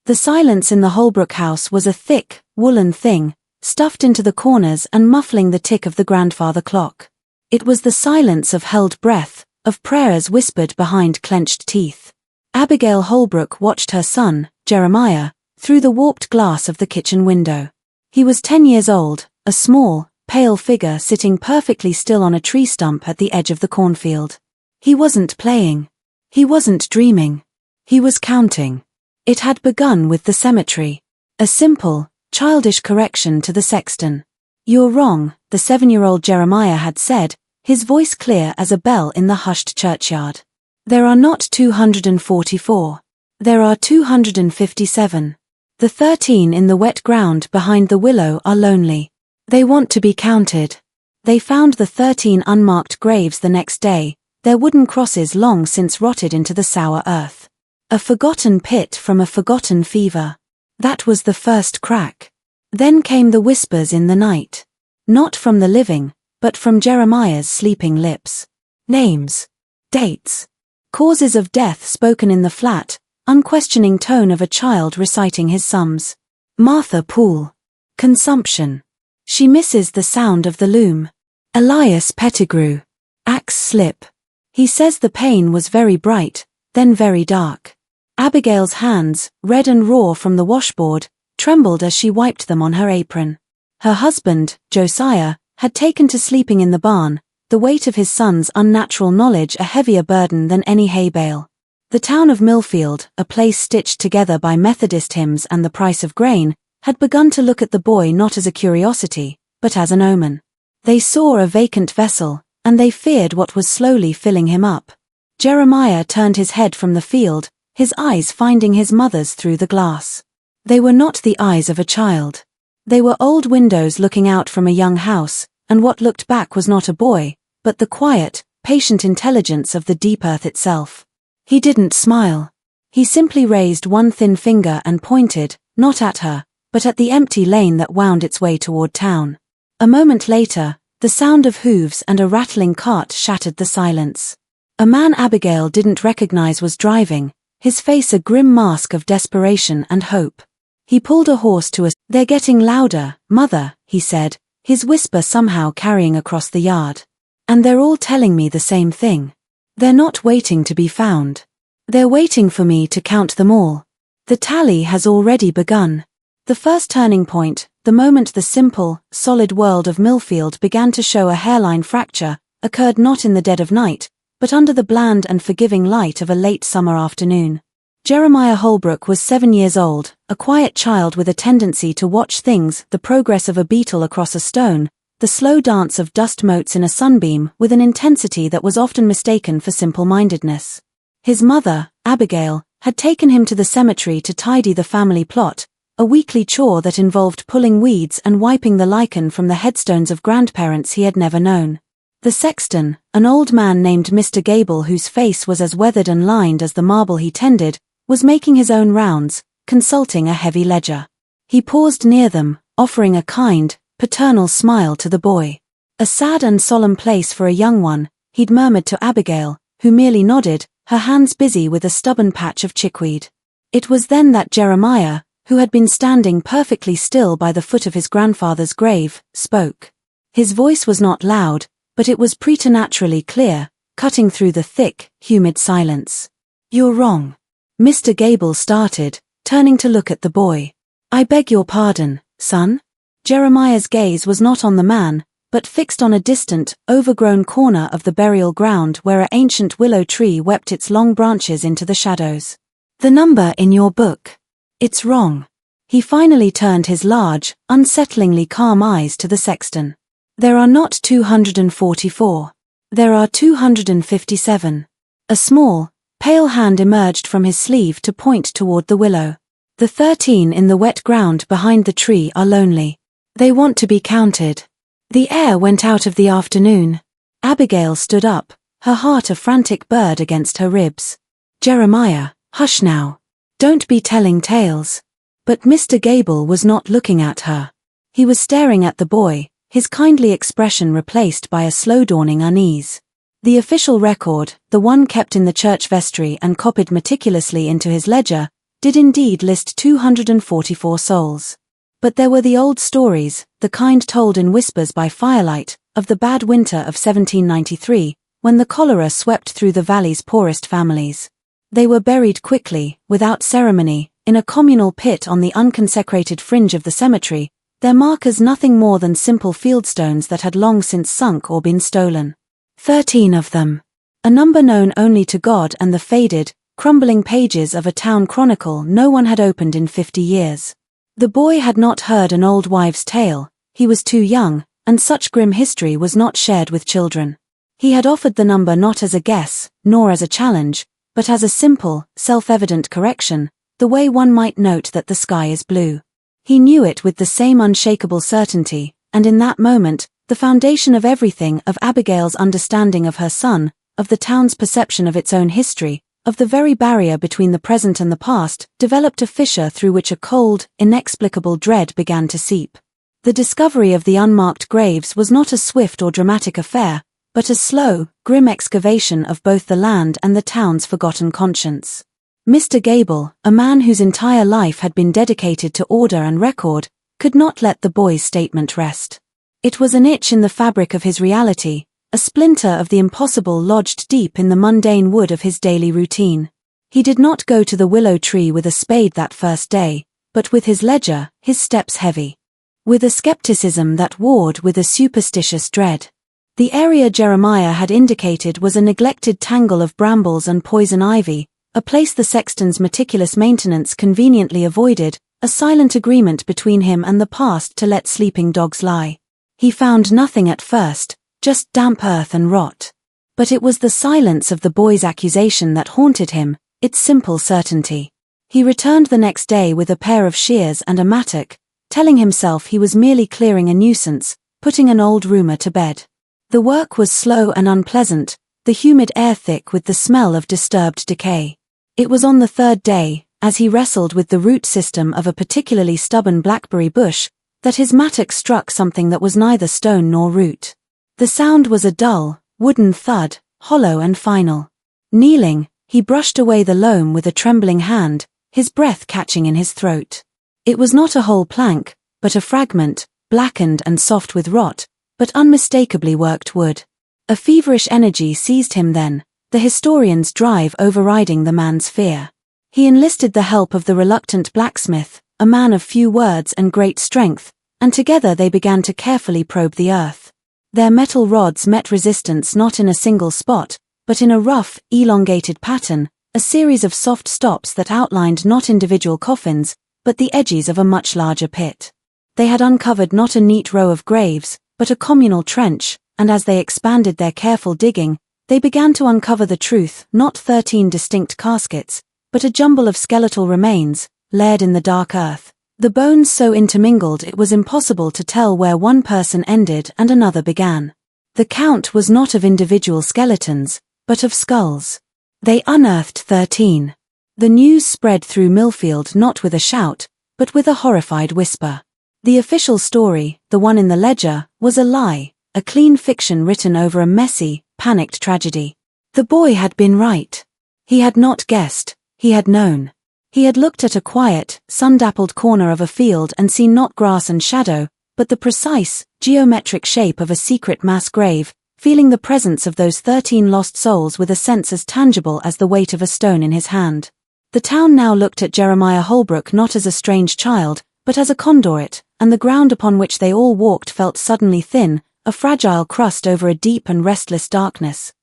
The silence in the Holbrook house was a thick, woolen thing, stuffed into the corners and muffling the tick of the grandfather clock. It was the silence of held breath, of prayers whispered behind clenched teeth. Abigail Holbrook watched her son, Jeremiah, through the warped glass of the kitchen window. He was 10 years old, a small, pale figure sitting perfectly still on a tree stump at the edge of the cornfield. He wasn't playing. He wasn't dreaming. He was counting. It had begun with the cemetery. A simple, childish correction to the sexton. "You're wrong," the 7-year-old Jeremiah had said, his voice clear as a bell in the hushed churchyard. "There are not 244. There are 257. The 13 in the wet ground behind the willow are lonely. They want to be counted." They found the 13 unmarked graves the next day, their wooden crosses long since rotted into the sour earth. A forgotten pit from a forgotten fever. That was the first crack. Then came the whispers in the night. Not from the living, but from Jeremiah's sleeping lips. Names. Dates. Causes of death spoken in the flat, unquestioning tone of a child reciting his sums. Martha Poole. Consumption. She misses the sound of the loom. Elias Pettigrew. Axe slip. He says the pain was very bright, then very dark. Abigail's hands, red and raw from the washboard, trembled as she wiped them on her apron. Her husband, Josiah, had taken to sleeping in the barn, the weight of his son's unnatural knowledge a heavier burden than any hay bale. The town of Millfield, a place stitched together by Methodist hymns and the price of grain, had begun to look at the boy not as a curiosity, but as an omen. They saw a vacant vessel, and they feared what was slowly filling him up. Jeremiah turned his head from the field, his eyes finding his mother's through the glass. They were not the eyes of a child. They were old windows looking out from a young house, and what looked back was not a boy, but the quiet, patient intelligence of the deep earth itself. He didn't smile. He simply raised one thin finger and pointed, not at her, but at the empty lane that wound its way toward town. A moment later, the sound of hooves and a rattling cart shattered the silence. A man Abigail didn't recognize was driving, his face a grim mask of desperation and hope. He pulled a horse to a "They're getting louder, Mother," he said, his whisper somehow carrying across the yard. "And they're all telling me the same thing. They're not waiting to be found. They're waiting for me to count them all. The tally has already begun." The first turning point, the moment the simple, solid world of Millfield began to show a hairline fracture, occurred not in the dead of night, but under the bland and forgiving light of a late summer afternoon. Jeremiah Holbrook was 7 years old, a quiet child with a tendency to watch things, the progress of a beetle across a stone, the slow dance of dust motes in a sunbeam, with an intensity that was often mistaken for simple-mindedness. His mother, Abigail, had taken him to the cemetery to tidy the family plot, a weekly chore that involved pulling weeds and wiping the lichen from the headstones of grandparents he had never known. The sexton, an old man named Mr. Gable whose face was as weathered and lined as the marble he tended, was making his own rounds, consulting a heavy ledger. He paused near them, offering a kind, paternal smile to the boy. "A sad and solemn place for a young one," he'd murmured to Abigail, who merely nodded, her hands busy with a stubborn patch of chickweed. It was then that Jeremiah, who had been standing perfectly still by the foot of his grandfather's grave, spoke. His voice was not loud, but it was preternaturally clear, cutting through the thick, humid silence. "You're wrong." Mr. Gable started, turning to look at the boy. "I beg your pardon, son?" Jeremiah's gaze was not on the man, but fixed on a distant, overgrown corner of the burial ground where an ancient willow tree wept its long branches into the shadows. "The number in your book. It's wrong." He finally turned his large, unsettlingly calm eyes to the sexton. "There are not 244. There are 257. A small, pale hand emerged from his sleeve to point toward the willow. "The 13 in the wet ground behind the tree are lonely. They want to be counted." The air went out of the afternoon. Abigail stood up, her heart a frantic bird against her ribs. "Jeremiah, hush now. Don't be telling tales." But Mr. Gable was not looking at her. He was staring at the boy, his kindly expression replaced by a slow-dawning unease. The official record, the one kept in the church vestry and copied meticulously into his ledger, did indeed list 244 souls. But there were the old stories, the kind told in whispers by firelight, of the bad winter of 1793, when the cholera swept through the valley's poorest families. They were buried quickly, without ceremony, in a communal pit on the unconsecrated fringe of the cemetery, their markers nothing more than simple fieldstones that had long since sunk or been stolen. 13 of them. A number known only to God and the faded, crumbling pages of a town chronicle no one had opened in 50 years. The boy had not heard an old wives' tale, he was too young, and such grim history was not shared with children. He had offered the number not as a guess, nor as a challenge, but as a simple, self-evident correction, the way one might note that the sky is blue. He knew it with the same unshakable certainty, and in that moment, the foundation of everything, of Abigail's understanding of her son, of the town's perception of its own history, of the very barrier between the present and the past, developed a fissure through which a cold, inexplicable dread began to seep. The discovery of the unmarked graves was not a swift or dramatic affair, but a slow, grim excavation of both the land and the town's forgotten conscience. Mr. Gable, a man whose entire life had been dedicated to order and record, could not let the boy's statement rest. It was an itch in the fabric of his reality, a splinter of the impossible lodged deep in the mundane wood of his daily routine. He did not go to the willow tree with a spade that first day, but with his ledger, his steps heavy. With a skepticism that warred with a superstitious dread. The area Jeremiah had indicated was a neglected tangle of brambles and poison ivy, a place the sexton's meticulous maintenance conveniently avoided, a silent agreement between him and the past to let sleeping dogs lie. He found nothing at first, just damp earth and rot. But it was the silence of the boy's accusation that haunted him, its simple certainty. He returned the next day with a pair of shears and a mattock, telling himself he was merely clearing a nuisance, putting an old rumor to bed. The work was slow and unpleasant, the humid air thick with the smell of disturbed decay. It was on the third day, as he wrestled with the root system of a particularly stubborn blackberry bush, that his mattock struck something that was neither stone nor root. The sound was a dull, wooden thud, hollow and final. Kneeling, he brushed away the loam with a trembling hand, his breath catching in his throat. It was not a whole plank, but a fragment, blackened and soft with rot, but unmistakably worked wood. A feverish energy seized him then, the historian's drive overriding the man's fear. He enlisted the help of the reluctant blacksmith, a man of few words and great strength, and together they began to carefully probe the earth. Their metal rods met resistance not in a single spot, but in a rough, elongated pattern, a series of soft stops that outlined not individual coffins, but the edges of a much larger pit. They had uncovered not a neat row of graves, but a communal trench, and as they expanded their careful digging, they began to uncover the truth, not 13 distinct caskets, but a jumble of skeletal remains, layered in the dark earth. The bones so intermingled it was impossible to tell where one person ended and another began. The count was not of individual skeletons, but of skulls. They unearthed 13. The news spread through Millfield not with a shout, but with a horrified whisper. The official story, the one in the ledger, was a lie, a clean fiction written over a messy, panicked tragedy. The boy had been right. He had not guessed, he had known. He had looked at a quiet, sun-dappled corner of a field and seen not grass and shadow, but the precise, geometric shape of a secret mass grave, feeling the presence of those 13 lost souls with a sense as tangible as the weight of a stone in his hand. The town now looked at Jeremiah Holbrook not as a strange child, but as a conduit, and the ground upon which they all walked felt suddenly thin, a fragile crust over a deep and restless darkness.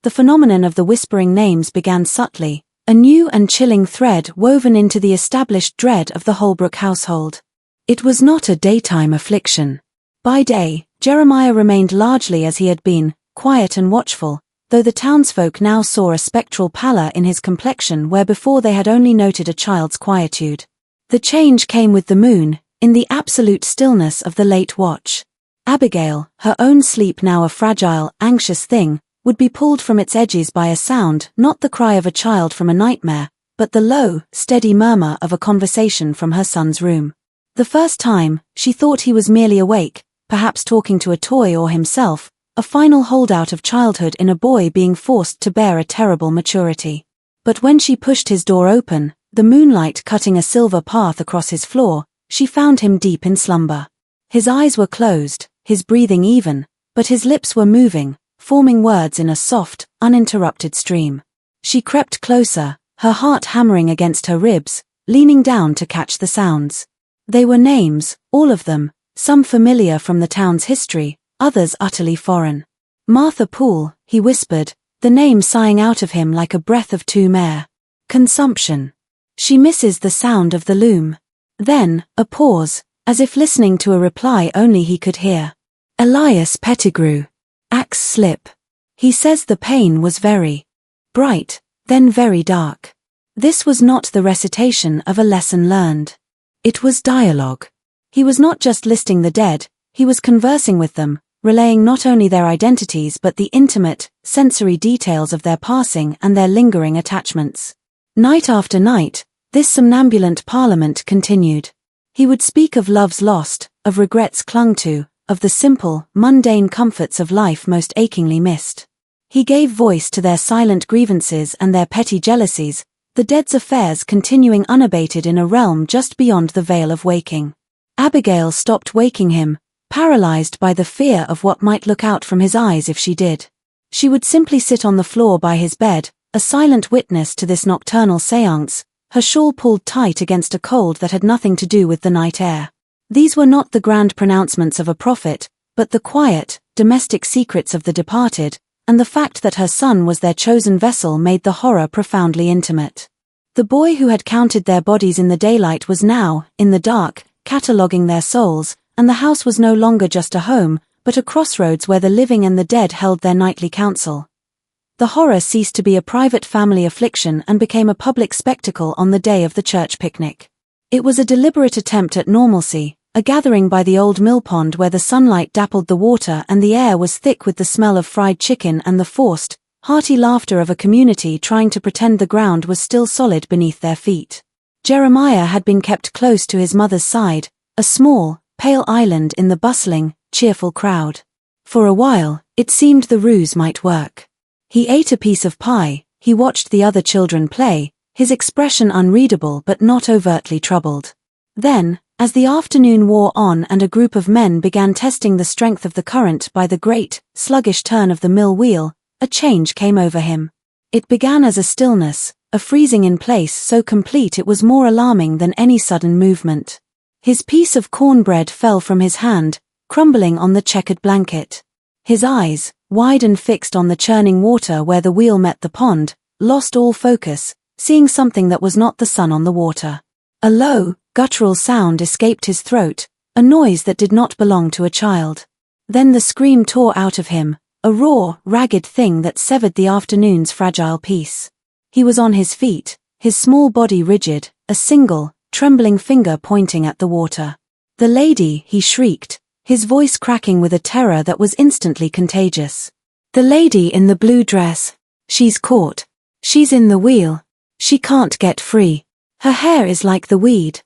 The phenomenon of the whispering names began subtly, a new and chilling thread woven into the established dread of the Holbrook household. It was not a daytime affliction. By day, Jeremiah remained largely as he had been, quiet and watchful, though the townsfolk now saw a spectral pallor in his complexion where before they had only noted a child's quietude. The change came with the moon, in the absolute stillness of the late watch. Abigail, her own sleep now a fragile, anxious thing, would be pulled from its edges by a sound, not the cry of a child from a nightmare, but the low, steady murmur of a conversation from her son's room. The first time, she thought he was merely awake, perhaps talking to a toy or himself, a final holdout of childhood in a boy being forced to bear a terrible maturity. But when she pushed his door open, The moonlight cutting a silver path across his floor, she found him deep in slumber. His eyes were closed, his breathing even, but his lips were moving, forming words in a soft, uninterrupted stream. She crept closer, her heart hammering against her ribs, leaning down to catch the sounds. They were names, all of them, some familiar from the town's history, others utterly foreign. Martha Poole, he whispered, the name sighing out of him like a breath of tomb air. Consumption. She misses the sound of the loom. Then, a pause, as if listening to a reply only he could hear. Elias Pettigrew. Axe slip. He says the pain was very bright, then very dark. This was not the recitation of a lesson learned. It was dialogue. He was not just listing the dead, he was conversing with them, relaying not only their identities but the intimate, sensory details of their passing and their lingering attachments. Night after night, this somnambulant parliament continued. He would speak of loves lost, of regrets clung to, of the simple, mundane comforts of life most achingly missed. He gave voice to their silent grievances and their petty jealousies, the dead's affairs continuing unabated in a realm just beyond the veil of waking. Abigail stopped waking him, paralyzed by the fear of what might look out from his eyes if she did. She would simply sit on the floor by his bed, a silent witness to this nocturnal séance, her shawl pulled tight against a cold that had nothing to do with the night air. These were not the grand pronouncements of a prophet, but the quiet, domestic secrets of the departed, and the fact that her son was their chosen vessel made the horror profoundly intimate. The boy who had counted their bodies in the daylight was now, in the dark, cataloguing their souls, and the house was no longer just a home, but a crossroads where the living and the dead held their nightly council. The horror ceased to be a private family affliction and became a public spectacle on the day of the church picnic. It was a deliberate attempt at normalcy, a gathering by the old mill pond where the sunlight dappled the water and the air was thick with the smell of fried chicken and the forced, hearty laughter of a community trying to pretend the ground was still solid beneath their feet. Jeremiah had been kept close to his mother's side, a small, pale island in the bustling, cheerful crowd. For a while, it seemed the ruse might work. He ate a piece of pie, he watched the other children play, his expression unreadable but not overtly troubled. Then, as the afternoon wore on and a group of men began testing the strength of the current by the great, sluggish turn of the mill wheel, a change came over him. It began as a stillness, a freezing in place so complete it was more alarming than any sudden movement. His piece of cornbread fell from his hand, crumbling on the checkered blanket. His eyes, wide and fixed on the churning water where the wheel met the pond, lost all focus, seeing something that was not the sun on the water. A low, guttural sound escaped his throat, a noise that did not belong to a child. Then the scream tore out of him, a raw, ragged thing that severed the afternoon's fragile peace. He was on his feet, his small body rigid, a single, trembling finger pointing at the water. "The lady," he shrieked, his voice cracking with a terror that was instantly contagious. "The lady in the blue dress. She's caught. She's in the wheel. She can't get free. Her hair is like the weed."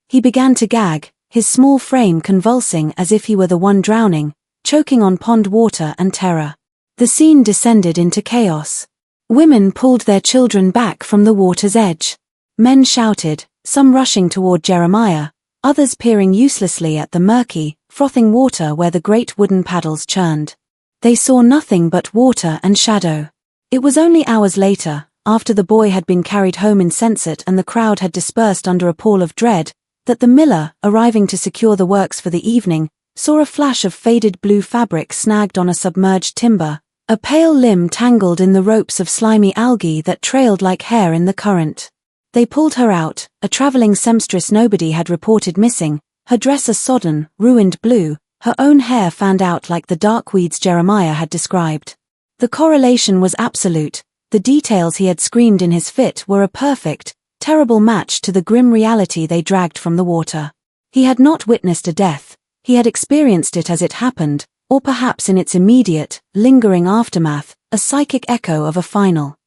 He began to gag, his small frame convulsing as if he were the one drowning, choking on pond water and terror. The scene descended into chaos. Women pulled their children back from the water's edge. Men shouted, some rushing toward Jeremiah, others peering uselessly at the murky, frothing water where the great wooden paddles churned. They saw nothing but water and shadow. It was only hours later, after the boy had been carried home insensate and the crowd had dispersed under a pall of dread, that the miller, arriving to secure the works for the evening, saw a flash of faded blue fabric snagged on a submerged timber, a pale limb tangled in the ropes of slimy algae that trailed like hair in the current. They pulled her out, a traveling seamstress nobody had reported missing, her dress a sodden, ruined blue, her own hair fanned out like the dark weeds Jeremiah had described. The correlation was absolute, the details he had screamed in his fit were a perfect, terrible match to the grim reality they dragged from the water. He had not witnessed a death, he had experienced it as it happened, or perhaps in its immediate, lingering aftermath, a psychic echo of a final,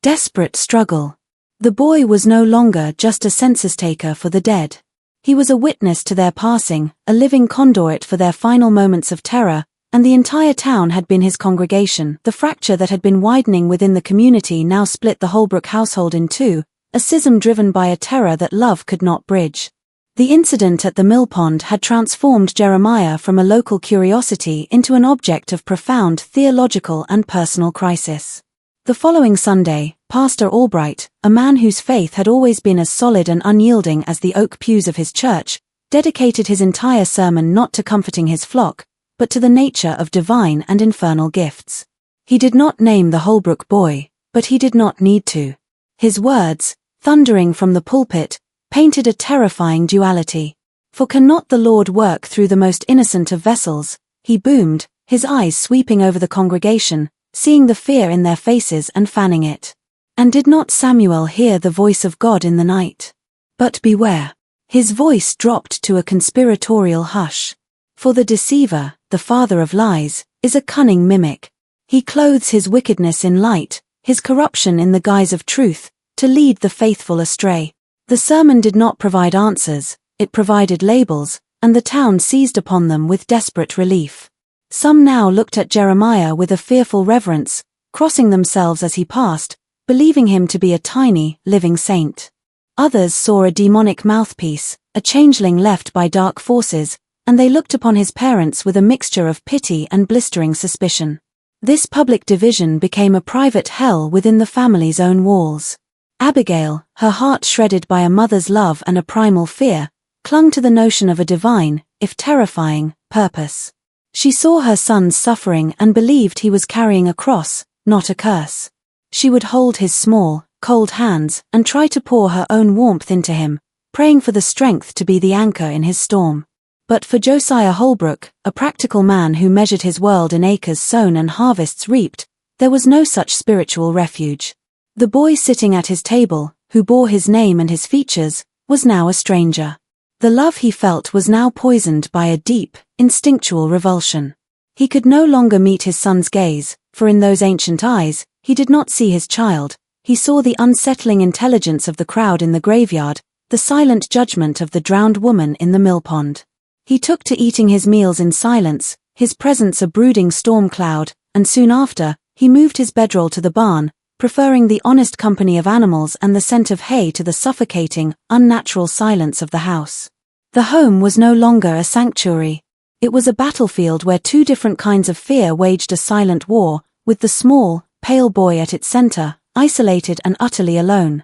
desperate struggle. The boy was no longer just a census-taker for the dead. He was a witness to their passing, a living conduit for their final moments of terror, and the entire town had been his congregation. The fracture that had been widening within the community now split the Holbrook household in two, a schism driven by a terror that love could not bridge. The incident at the millpond had transformed Jeremiah from a local curiosity into an object of profound theological and personal crisis. The following Sunday, Pastor Albright, a man whose faith had always been as solid and unyielding as the oak pews of his church, dedicated his entire sermon not to comforting his flock, but to the nature of divine and infernal gifts. He did not name the Holbrook boy, but he did not need to. His words, thundering from the pulpit, painted a terrifying duality. For cannot the Lord work through the most innocent of vessels? He boomed, his eyes sweeping over the congregation, seeing the fear in their faces and fanning it. And did not Samuel hear the voice of God in the night? But beware. His voice dropped to a conspiratorial hush. For the deceiver, the father of lies, is a cunning mimic. He clothes his wickedness in light, his corruption in the guise of truth, to lead the faithful astray. The sermon did not provide answers, it provided labels, and the town seized upon them with desperate relief. Some now looked at Jeremiah with a fearful reverence, crossing themselves as he passed, believing him to be a tiny, living saint. Others saw a demonic mouthpiece, a changeling left by dark forces, and they looked upon his parents with a mixture of pity and blistering suspicion. This public division became a private hell within the family's own walls. Abigail, her heart shredded by a mother's love and a primal fear, clung to the notion of a divine, if terrifying, purpose. She saw her son's suffering and believed he was carrying a cross, not a curse. She would hold his small, cold hands and try to pour her own warmth into him, praying for the strength to be the anchor in his storm. But for Jeremiah Holbrook, a practical man who measured his world in acres sown and harvests reaped, there was no such spiritual refuge. The boy sitting at his table, who bore his name and his features, was now a stranger. The love he felt was now poisoned by a deep, instinctual revulsion. He could no longer meet his son's gaze, for in those ancient eyes, he did not see his child, he saw the unsettling intelligence of the crowd in the graveyard, the silent judgment of the drowned woman in the millpond. He took to eating his meals in silence, his presence a brooding storm cloud, and soon after, he moved his bedroll to the barn, preferring the honest company of animals and the scent of hay to the suffocating, unnatural silence of the house. The home was no longer a sanctuary. It was a battlefield where two different kinds of fear waged a silent war, with the small, pale boy at its center, isolated and utterly alone.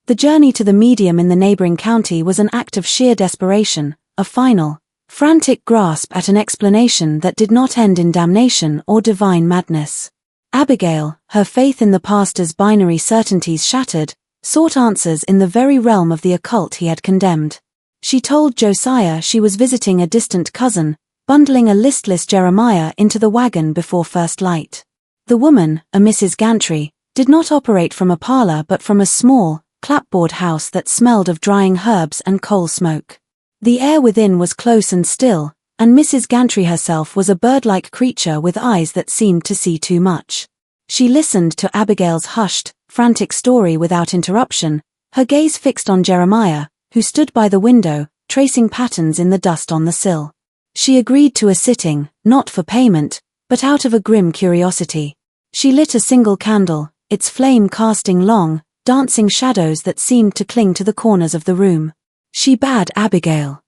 The journey to the medium in the neighboring county was an act of sheer desperation, a final, frantic grasp at an explanation that did not end in damnation or divine madness. Abigail, her faith in the pastor's binary certainties shattered, sought answers in the very realm of the occult he had condemned. She told Josiah she was visiting a distant cousin, bundling a listless Jeremiah into the wagon before first light. The woman, a Mrs. Gantry, did not operate from a parlor but from a small, clapboard house that smelled of drying herbs and coal smoke. The air within was close and still, and Mrs. Gantry herself was a bird-like creature with eyes that seemed to see too much. She listened to Abigail's hushed, frantic story without interruption, her gaze fixed on Jeremiah, who stood by the window, tracing patterns in the dust on the sill. She agreed to a sitting, not for payment, but out of a grim curiosity. She lit a single candle, its flame casting long, dancing shadows that seemed to cling to the corners of the room. She bade Abigail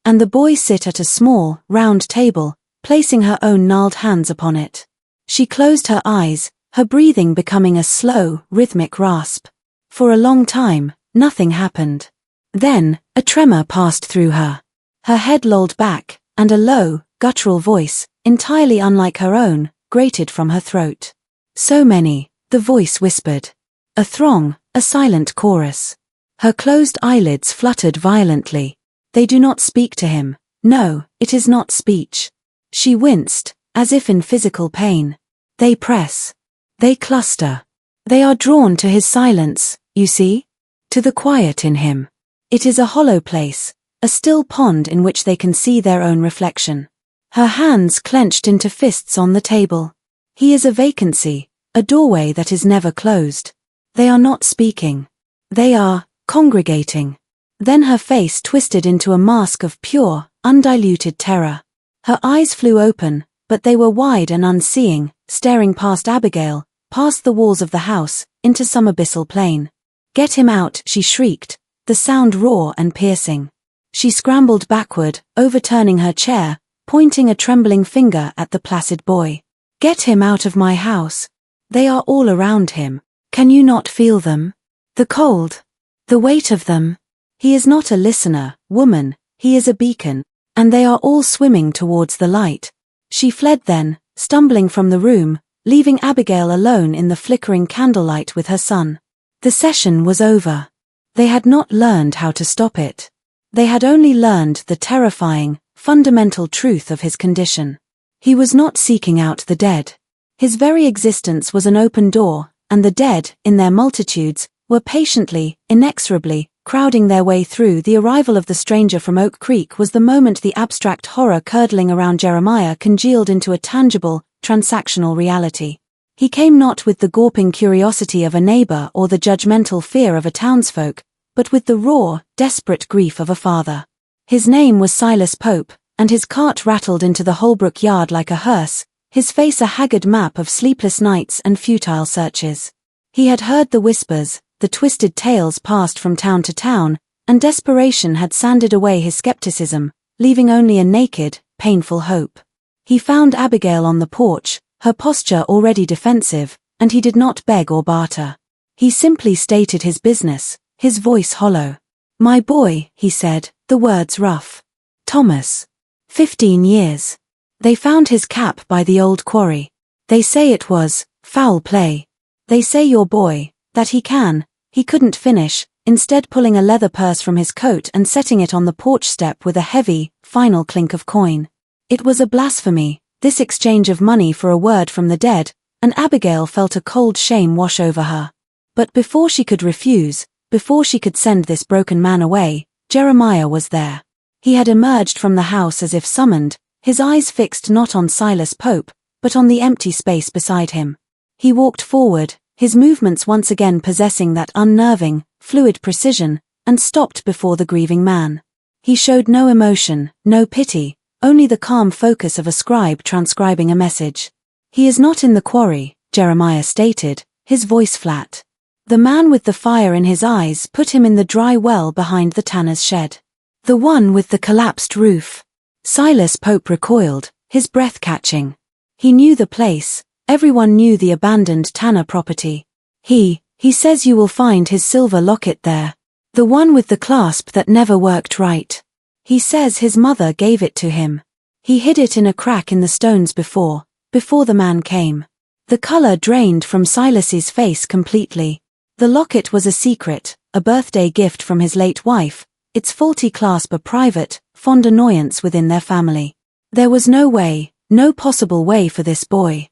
and the boy sit at a small, round table, placing her own gnarled hands upon it. She closed her eyes, her breathing becoming a slow, rhythmic rasp. For a long time, nothing happened. Then, a tremor passed through her. Her head lolled back, and a low, guttural voice, entirely unlike her own, grated from her throat. So many, the voice whispered. A throng, a silent chorus. Her closed eyelids fluttered violently. They do not speak to him. No, it is not speech. She winced, as if in physical pain. They press. They cluster. They are drawn to his silence, you see? To the quiet in him. It is a hollow place, a still pond in which they can see their own reflection. Her hands clenched into fists on the table. He is a vacancy, a doorway that is never closed. They are not speaking. They are congregating. Then her face twisted into a mask of pure, undiluted terror. Her eyes flew open, but they were wide and unseeing, staring past Abigail, past the walls of the house, into some abyssal plain. "Get him out," she shrieked, the sound raw and piercing. She scrambled backward, overturning her chair, pointing a trembling finger at the placid boy. "Get him out of my house. They are all around him. Can you not feel them? The cold. The weight of them. He is not a listener, woman, he is a beacon. And they are all swimming towards the light." She fled then, stumbling from the room, leaving Abigail alone in the flickering candlelight with her son. The session was over. They had not learned how to stop it. They had only learned the terrifying, fundamental truth of his condition. He was not seeking out the dead. His very existence was an open door, and the dead, in their multitudes, were patiently, inexorably, crowding their way through. The arrival of the stranger from Oak Creek was the moment the abstract horror curdling around Jeremiah congealed into a tangible, transactional reality. He came not with the gawping curiosity of a neighbor or the judgmental fear of a townsfolk, but with the raw, desperate grief of a father. His name was Silas Pope, and his cart rattled into the Holbrook yard like a hearse, his face a haggard map of sleepless nights and futile searches. He had heard the whispers, the twisted tales passed from town to town, and desperation had sanded away his skepticism, leaving only a naked, painful hope. He found Abigail on the porch, her posture already defensive, and he did not beg or barter. He simply stated his business, his voice hollow. "My boy," he said, the words rough. "Thomas. 15 years. They found his cap by the old quarry. They say it was foul play. They say your boy, that he couldn't finish, instead pulling a leather purse from his coat and setting it on the porch step with a heavy, final clink of coin. It was a blasphemy, this exchange of money for a word from the dead, and Abigail felt a cold shame wash over her. But before she could refuse, before she could send this broken man away, Jeremiah was there. He had emerged from the house as if summoned, his eyes fixed not on Silas Pope, but on the empty space beside him. He walked forward, his movements once again possessing that unnerving, fluid precision, and stopped before the grieving man. He showed no emotion, no pity, only the calm focus of a scribe transcribing a message. "He is not in the quarry," Jeremiah stated, his voice flat. The man with the fire in his eyes put him in the dry well behind the tanner's shed. "The one with the collapsed roof." Silas Pope recoiled, his breath catching. He knew the place, everyone knew the abandoned tanner property. He says you will find his silver locket there. The one with the clasp that never worked right. He says his mother gave it to him. He hid it in a crack in the stones before the man came. The color drained from Silas's face completely. The locket was a secret, a birthday gift from his late wife, its faulty clasp a private, fond annoyance within their family. There was no way, no possible way for this boy,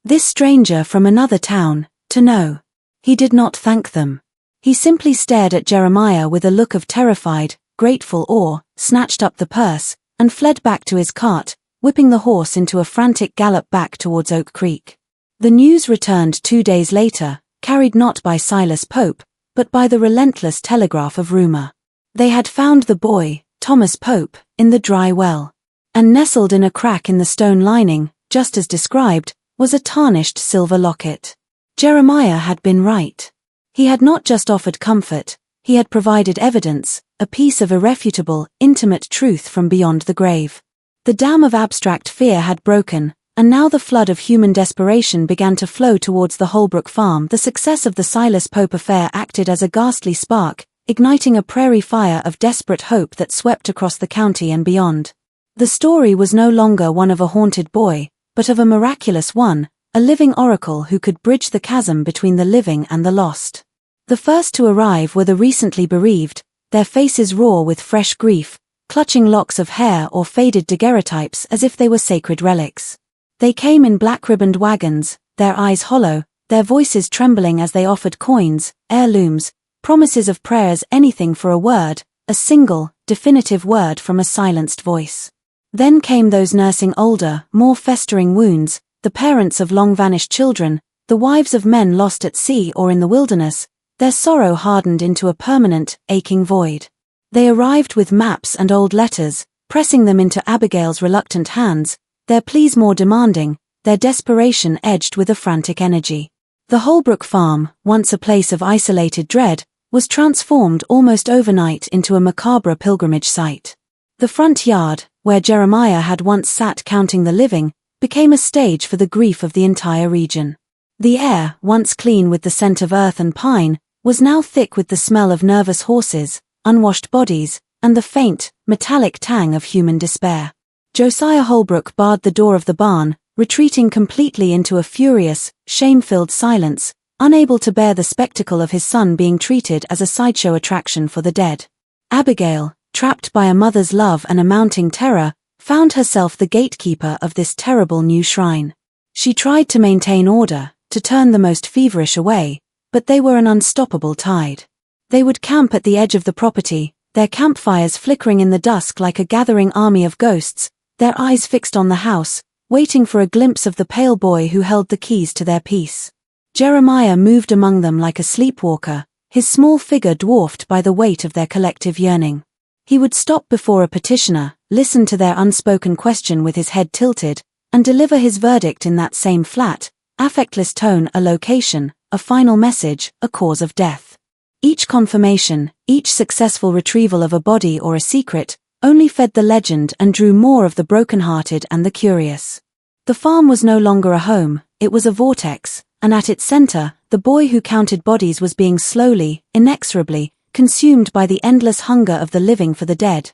this stranger from another town, to know. He did not thank them. He simply stared at Jeremiah with a look of terrified, grateful awe, snatched up the purse, and fled back to his cart, whipping the horse into a frantic gallop back towards Oak Creek. The news returned 2 days later, carried not by Silas Pope, but by the relentless telegraph of rumor. They had found the boy, Thomas Pope, in the dry well. And nestled in a crack in the stone lining, just as described, was a tarnished silver locket. Jeremiah had been right. He had not just offered comfort, he had provided evidence, a piece of irrefutable, intimate truth from beyond the grave. The dam of abstract fear had broken, and now the flood of human desperation began to flow towards the Holbrook farm. The success of the Silas Pope affair acted as a ghastly spark, igniting a prairie fire of desperate hope that swept across the county and beyond. The story was no longer one of a haunted boy, but of a miraculous one, a living oracle who could bridge the chasm between the living and the lost. The first to arrive were the recently bereaved, their faces raw with fresh grief, clutching locks of hair or faded daguerreotypes as if they were sacred relics. They came in black-ribboned wagons, their eyes hollow, their voices trembling as they offered coins, heirlooms, promises of prayers, anything for a word, a single, definitive word from a silenced voice. Then came those nursing older, more festering wounds, the parents of long-vanished children, the wives of men lost at sea or in the wilderness, their sorrow hardened into a permanent, aching void. They arrived with maps and old letters, pressing them into Abigail's reluctant hands, their pleas more demanding, their desperation edged with a frantic energy. The Holbrook farm, once a place of isolated dread, was transformed almost overnight into a macabre pilgrimage site. The front yard, where Jeremiah had once sat counting the living, became a stage for the grief of the entire region. The air, once clean with the scent of earth and pine, was now thick with the smell of nervous horses, unwashed bodies, and the faint, metallic tang of human despair. Josiah Holbrook barred the door of the barn, retreating completely into a furious, shame-filled silence, unable to bear the spectacle of his son being treated as a sideshow attraction for the dead. Abigail, trapped by a mother's love and a mounting terror, found herself the gatekeeper of this terrible new shrine. She tried to maintain order, to turn the most feverish away, but they were an unstoppable tide. They would camp at the edge of the property, their campfires flickering in the dusk like a gathering army of ghosts, their eyes fixed on the house, waiting for a glimpse of the pale boy who held the keys to their peace. Jeremiah moved among them like a sleepwalker, his small figure dwarfed by the weight of their collective yearning. He would stop before a petitioner, listen to their unspoken question with his head tilted, and deliver his verdict in that same flat, affectless tone, a location, a final message, a cause of death. Each confirmation, each successful retrieval of a body or a secret, only fed the legend and drew more of the broken-hearted and the curious. The farm was no longer a home, it was a vortex, and at its center, the boy who counted bodies was being slowly, inexorably, consumed by the endless hunger of the living for the dead.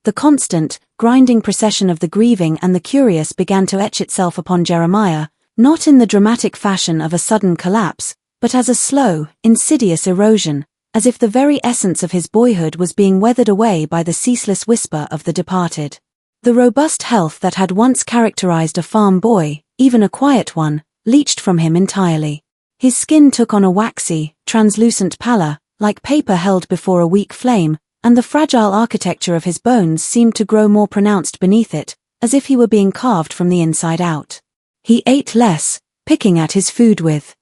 The constant, grinding procession of the grieving and the curious began to etch itself upon Jeremiah, not in the dramatic fashion of a sudden collapse, but as a slow, insidious erosion, as if the very essence of his boyhood was being weathered away by the ceaseless whisper of the departed. The robust health that had once characterized a farm boy, even a quiet one, leached from him entirely. His skin took on a waxy, translucent pallor, like paper held before a weak flame, and the fragile architecture of his bones seemed to grow more pronounced beneath it, as if he were being carved from the inside out. He ate less, picking at his food with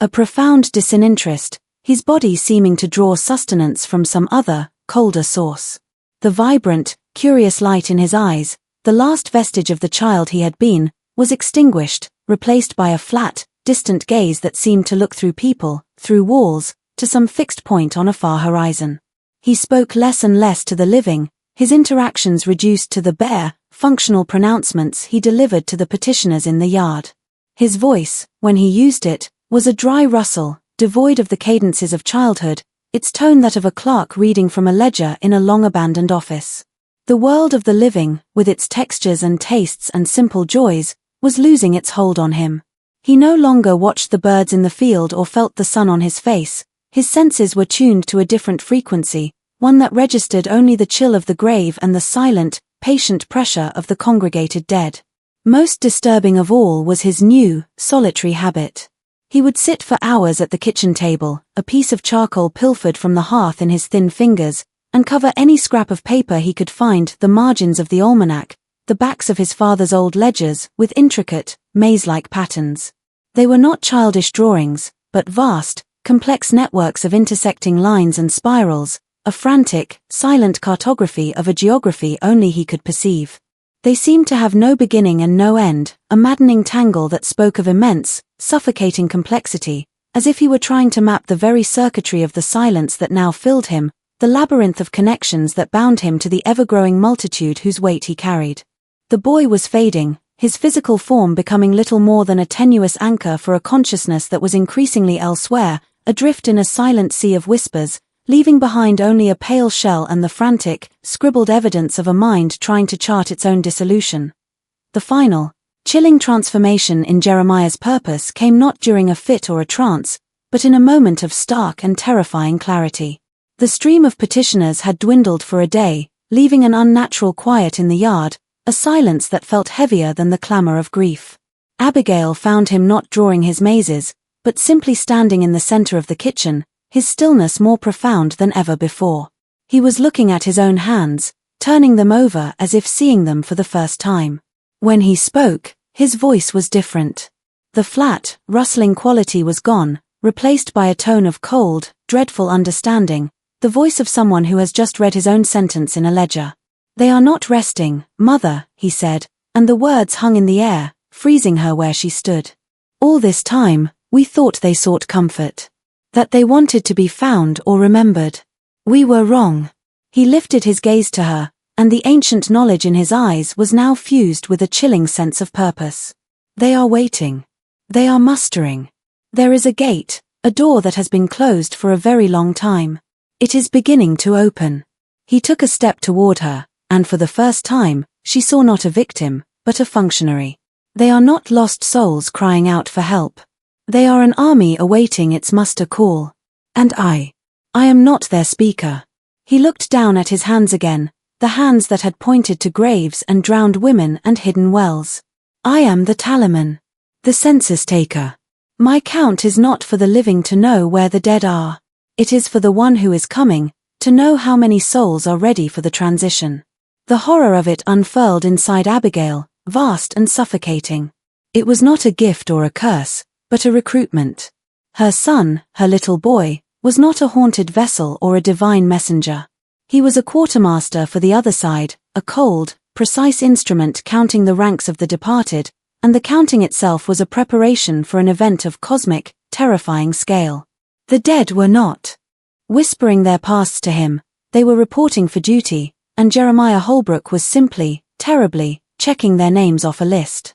a profound disinterest, his body seeming to draw sustenance from some other, colder source. The vibrant, curious light in his eyes, the last vestige of the child he had been, was extinguished, replaced by a flat, distant gaze that seemed to look through people, through walls, to some fixed point on a far horizon. He spoke less and less to the living, his interactions reduced to the bare, functional pronouncements he delivered to the petitioners in the yard. His voice, when he used it, was a dry rustle, devoid of the cadences of childhood, its tone that of a clerk reading from a ledger in a long-abandoned office. The world of the living, with its textures and tastes and simple joys, was losing its hold on him. He no longer watched the birds in the field or felt the sun on his face. His senses were tuned to a different frequency, one that registered only the chill of the grave and the silent, patient pressure of the congregated dead. Most disturbing of all was his new, solitary habit. He would sit for hours at the kitchen table, a piece of charcoal pilfered from the hearth in his thin fingers, and cover any scrap of paper he could find, the margins of the almanac, the backs of his father's old ledgers, with intricate, maze-like patterns. They were not childish drawings, but vast, complex networks of intersecting lines and spirals, a frantic, silent cartography of a geography only he could perceive. They seemed to have no beginning and no end, a maddening tangle that spoke of immense, suffocating complexity, as if he were trying to map the very circuitry of the silence that now filled him, the labyrinth of connections that bound him to the ever-growing multitude whose weight he carried. The boy was fading, his physical form becoming little more than a tenuous anchor for a consciousness that was increasingly elsewhere, adrift in a silent sea of whispers, leaving behind only a pale shell and the frantic, scribbled evidence of a mind trying to chart its own dissolution. The final, chilling transformation in Jeremiah's purpose came not during a fit or a trance, but in a moment of stark and terrifying clarity. The stream of petitioners had dwindled for a day, leaving an unnatural quiet in the yard, a silence that felt heavier than the clamor of grief. Abigail found him not drawing his mazes, but simply standing in the center of the kitchen, his stillness more profound than ever before. He was looking at his own hands, turning them over as if seeing them for the first time. When he spoke, his voice was different. The flat, rustling quality was gone, replaced by a tone of cold, dreadful understanding, the voice of someone who has just read his own sentence in a ledger. "They are not resting, mother," he said, and the words hung in the air, freezing her where she stood. "All this time, we thought they sought comfort. That they wanted to be found or remembered. We were wrong. He lifted his gaze to her, and the ancient knowledge in his eyes was now fused with a chilling sense of purpose. They are waiting. They are mustering. There is a gate, a door that has been closed for a very long time. It is beginning to open. He took a step toward her, and for the first time, she saw not a victim, but a functionary. They are not lost souls crying out for help. They are an army awaiting its muster call. And I am not their speaker. He looked down at his hands again, the hands that had pointed to graves and drowned women and hidden wells. I am the tallyman, the census taker. My count is not for the living to know where the dead are. It is for the one who is coming, to know how many souls are ready for the transition. The horror of it unfurled inside Abigail, vast and suffocating. It was not a gift or a curse, but a recruitment. Her son, her little boy, was not a haunted vessel or a divine messenger. He was a quartermaster for the other side, a cold, precise instrument counting the ranks of the departed, and the counting itself was a preparation for an event of cosmic, terrifying scale. The dead were not whispering their pasts to him, they were reporting for duty, and Jeremiah Holbrook was simply, terribly, checking their names off a list.